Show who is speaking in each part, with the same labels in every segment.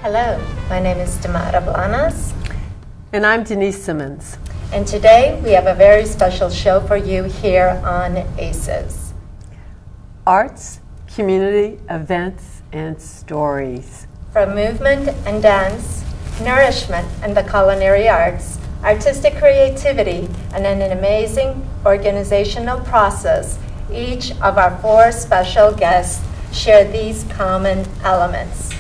Speaker 1: Hello, my name is Tamara Blanes.
Speaker 2: And I'm Denise Simmons.
Speaker 1: And today we have a very special show for you here on ACES.
Speaker 2: Arts, community, events, and stories.
Speaker 1: From movement and dance, nourishment and the culinary arts, artistic creativity, and an amazing organizational process, each of our four special guests share these common elements.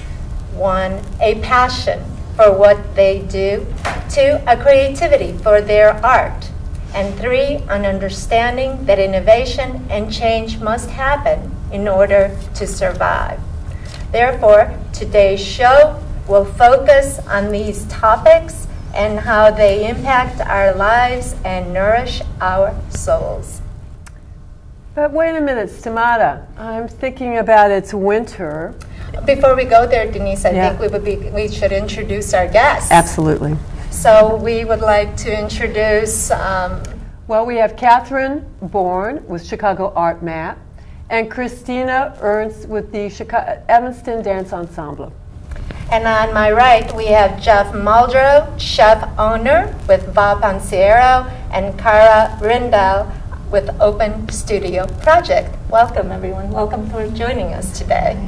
Speaker 1: 1, a passion for what they do. 2, a creativity for their art. And 3, an understanding that innovation and change must happen in order to survive. Therefore, today's show will focus on these topics and how they impact our lives and nourish our souls.
Speaker 2: But wait a minute, Stamata. I'm thinking about it's winter.
Speaker 1: Before we go there, Denise, I think we should introduce our guests.
Speaker 2: Absolutely.
Speaker 1: So we would like to introduce...
Speaker 2: well, we have Catherine Bourne with Chicago Art Map and Christina Ernst with the Evanston Dance Ensemble.
Speaker 1: And on my right, we have Jeff Muldrow, chef owner with Va Panciero, and Cara Rindal with Open Studio Project. Welcome, everyone. Welcome for joining us today.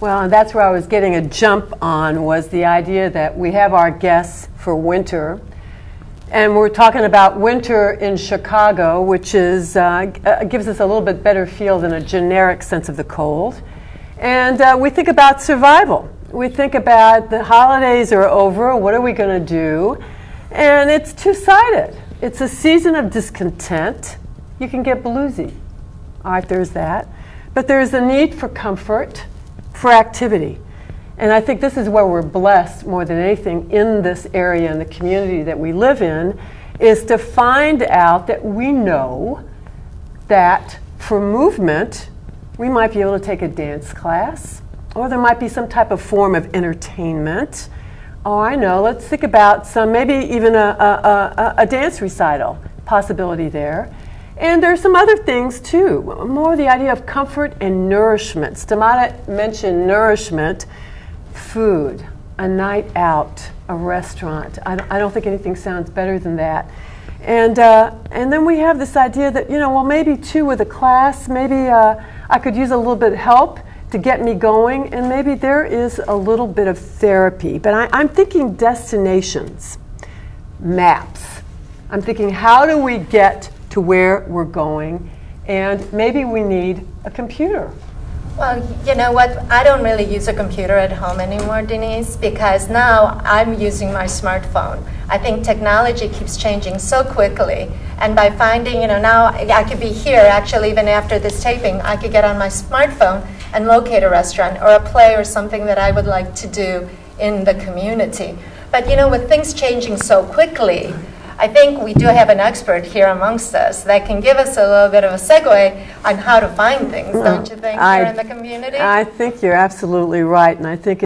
Speaker 2: Well, and that's where I was getting a jump on, was the idea that we have our guests for winter. And we're talking about winter in Chicago, which is gives us a little bit better feel than a generic sense of the cold. And we think about survival. We think about the holidays are over, what are we going to do? And it's two-sided. It's a season of discontent. You can get bluesy. All right, there's that. But there's a need for comfort, for activity. And I think this is where we're blessed more than anything in this area and the community that we live in, is to find out that we know that for movement, we might be able to take a dance class, or there might be some type of form of entertainment. Oh, I know, let's think about some, maybe even a dance recital possibility there. And there's some other things too, more the idea of comfort and nourishment. Stamata mentioned nourishment, food, a night out, a restaurant. I don't think anything sounds better than that. And then we have this idea that, you know, well, maybe too with a class, maybe I could use a little bit of help to get me going, and maybe there is a little bit of therapy. But I'm thinking destinations, maps. I'm thinking, how do we get to where we're going? And maybe we need a computer.
Speaker 1: Well, you know what? I don't really use a computer at home anymore, Denise, because now I'm using my smartphone. I think technology keeps changing so quickly. And by finding, you know, now I could be here, actually, even after this taping, I could get on my smartphone and locate a restaurant or a play or something that I would like to do in the community. But, you know, with things changing so quickly, I think we do have an expert here amongst us that can give us a little bit of a segue on how to find things, don't you think, here in the community?
Speaker 2: I think you're absolutely right, and I think